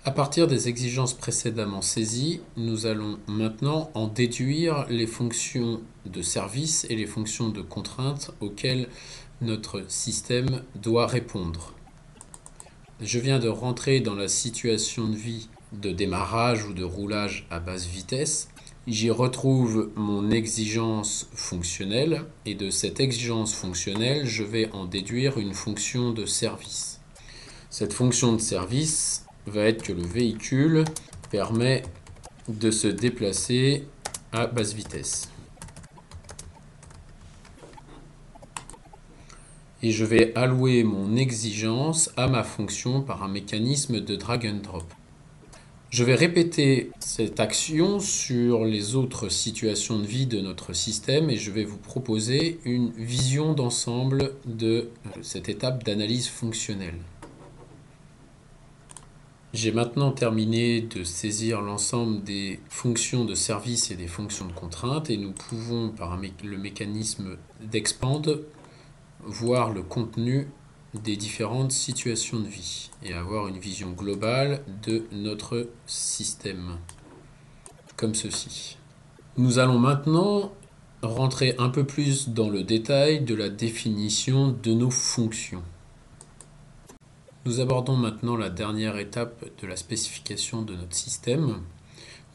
À partir des exigences précédemment saisies, nous allons maintenant en déduire les fonctions de service et les fonctions de contrainte auxquelles notre système doit répondre. Je viens de rentrer dans la situation de vie de démarrage ou de roulage à basse vitesse. J'y retrouve mon exigence fonctionnelle et de cette exigence fonctionnelle, je vais en déduire une fonction de service. Cette fonction de service va être que le véhicule permet de se déplacer à basse vitesse. Et je vais allouer mon exigence à ma fonction par un mécanisme de drag and drop. Je vais répéter cette action sur les autres situations de vie de notre système et je vais vous proposer une vision d'ensemble de cette étape d'analyse fonctionnelle. J'ai maintenant terminé de saisir l'ensemble des fonctions de service et des fonctions de contrainte et nous pouvons, par le mécanisme d'expand, voir le contenu des différentes situations de vie et avoir une vision globale de notre système, comme ceci. Nous allons maintenant rentrer un peu plus dans le détail de la définition de nos fonctions. Nous abordons maintenant la dernière étape de la spécification de notre système.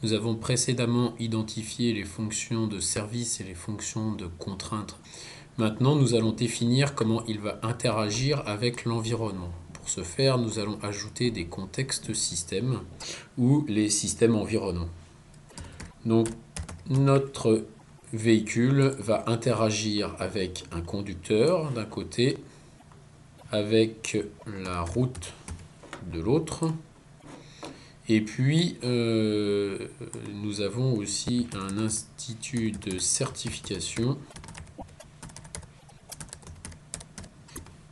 Nous avons précédemment identifié les fonctions de service et les fonctions de contrainte. Maintenant, nous allons définir comment il va interagir avec l'environnement. Pour ce faire, nous allons ajouter des contextes systèmes ou les systèmes environnants. Donc, notre véhicule va interagir avec un conducteur d'un côté, avec la route de l'autre. Et puis, nous avons aussi un institut de certification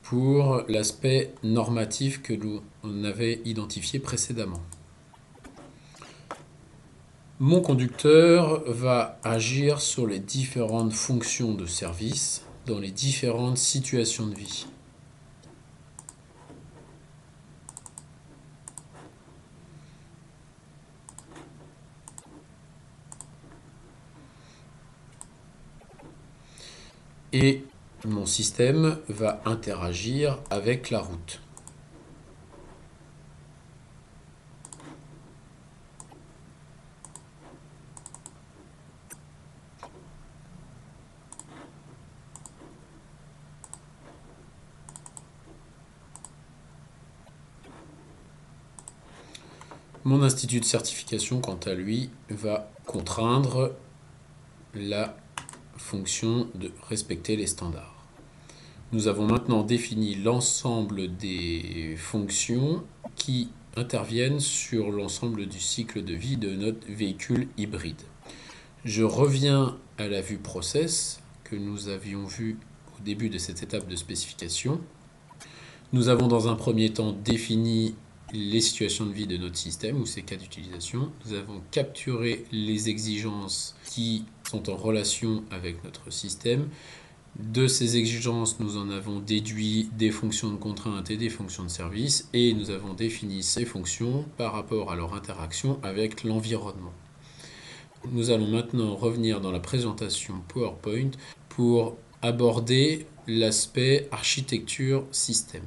pour l'aspect normatif que l'on avait identifié précédemment. Mon conducteur va agir sur les différentes fonctions de service dans les différentes situations de vie. Et mon système va interagir avec la route. Mon institut de certification, quant à lui, va contraindre la fonction de respecter les standards. Nous avons maintenant défini l'ensemble des fonctions qui interviennent sur l'ensemble du cycle de vie de notre véhicule hybride. Je reviens à la vue process que nous avions vue au début de cette étape de spécification. Nous avons dans un premier temps défini les situations de vie de notre système ou ses cas d'utilisation. Nous avons capturé les exigences qui sont en relation avec notre système. De ces exigences, nous en avons déduit des fonctions de contrainte et des fonctions de service et nous avons défini ces fonctions par rapport à leur interaction avec l'environnement. Nous allons maintenant revenir dans la présentation PowerPoint pour aborder l'aspect architecture système.